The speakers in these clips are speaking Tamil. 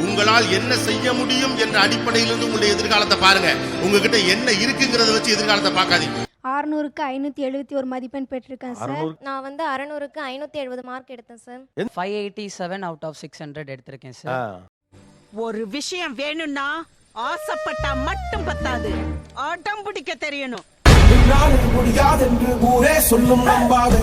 உங்களால் என்ன செய்ய முடியும் என்ற அடிப்படையிலிருந்து உங்களுடைய எதிர்காலத்தை பாருங்க. உங்ககிட்ட என்ன இருக்குங்கிறத வச்சு எதிர்காலத்தை பார்க்காதீங்க. 600க்கு 571 மதிப்பெண் பெற்றிருக்கேன் சார். நான் வந்து 600க்கு 570 மார்க் எடுத்தேன் சார். 587 out of 600 எடுத்திருக்கேன் சார். ஒரு விஷயம் வேணும்னா ஆசைப்பட்டா மட்டும் பத்தாது, அடம் பிடிக்க தெரியணும். முடியாதென்று ஊரே சொல்லும் நம்பாது,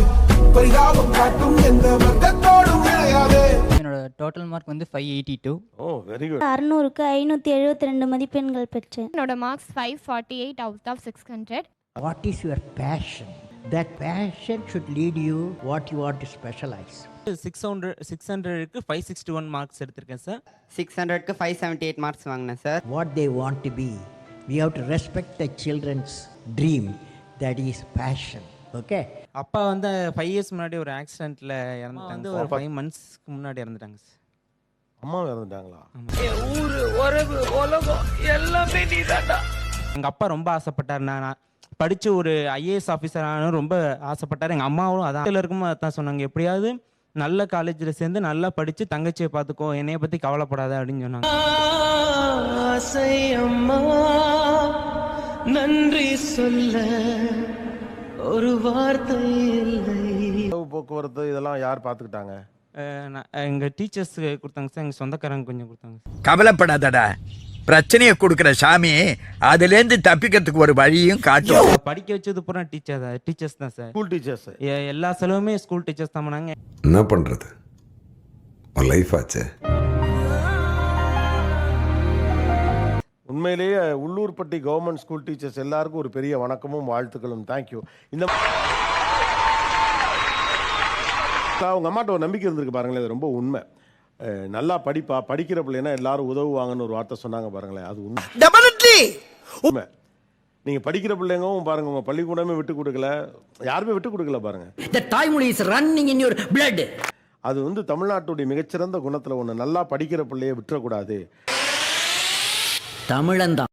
பரிதாபம் காட்டும் எந்த வர்க்கத்தோடும் விளையாது. என்னோட டோட்டல் மார்க் வந்து 582. ஓ வெரி குட். 600க்கு 572 மதிப்பெண்கள் பெற்றேன். என்னோட marks 548 out of 600. What is your passion? That passion should lead you what you want to specialize. 600க்கு 561 மார்க்ஸ் எடுத்திருக்கேன் சார். 600க்கு 578 மார்க்ஸ் வாங்கினேன் sir. What they want to be. We have to respect the children's dream. That is passion. Okay? அப்பா வந்து 5 years முன்னாடி ஒரு ஆக்சிடென்ட்ல இறந்துட்டாங்க. ஒரு 5 monthsக்கு முன்னாடி இறந்துட்டாங்க சார். அம்மா இறந்துட்டாங்களா? ஊரு உறவு உலகம் எல்லாமே நீதான்டா. எங்க அப்பா ரொம்ப ஆசைப்பட்டார், நான் படிச்சு ஒரு IAS ஆஃபீஸர் ஆகணும் ரொம்ப ஆசைப்பட்டார். எங்க அம்மாவும் அதான் இருக்கும்போது அதான் சொன்னாங்க, எப்படியாவது நல்ல காலேஜில் சேர்ந்து நல்லா படிச்சு தங்கச்சியை பார்த்துக்கோ, என்னைய பத்தி கவலைப்படாத அப்படின்னு சொன்னாங்க. அம்மா நன்றி சொல்ல ஒரு வார்த்தை இல்லை. போக்குவரத்து இதெல்லாம் யார் பார்த்துக்கிட்டாங்க? எங்க டீச்சர்ஸ் கொடுத்தாங்க சார், எங்க சொந்தக்காரங்க கொஞ்சம் கொடுத்தாங்க. கவலைப்படாதடா, பிரச்சனையை கொடுக்குற சாமி அதுலேருந்து தப்பிக்கிறதுக்கு ஒரு வழியும் காட்டும். படிக்க வச்சது பூரா டீச்சர்ஸ் தான் சார். ஸ்கூல் டீச்சர்ஸ் எல்லா செலவுமே ஸ்கூல் டீச்சர்ஸ் தான் பண்ணாங்க. என்ன பண்றது, லைஃப் ஆச்சு. உண்மையிலேயே உள்ளூர்பட்டி கவர்மெண்ட் ஸ்கூல் டீச்சர்ஸ் எல்லாருக்கும் ஒரு பெரிய வணக்கமும் வாழ்த்துக்களும். தேங்க்யூ. இந்த அவங்க அம்மாட்ட ஒரு நம்பிக்கை இருந்திருக்கு பாருங்களேன், அது ரொம்ப உண்மை. நல்லா படிப்பா, படிக்கிற பிள்ளைனா எல்லாரும் உதவுவாங்கன்னு ஒரு வார்த்தை சொன்னாங்க பாருங்களேன், அது உண்மை. நீங்க படிக்கிற பிள்ளைங்கவும் பாருங்க, உங்க பள்ளிக்கூடமே விட்டு கொடுக்கல, யாருமே விட்டு கொடுக்கல பாருங்க. The தாய்மொழி is running in your blood. அது வந்து தமிழ்நாட்டுடைய மிகச்சிறந்த குணத்துல ஒண்ணு. நல்லா படிக்கிற பிள்ளைய விட்டுறக்கூடாது. தமிழன் தான்.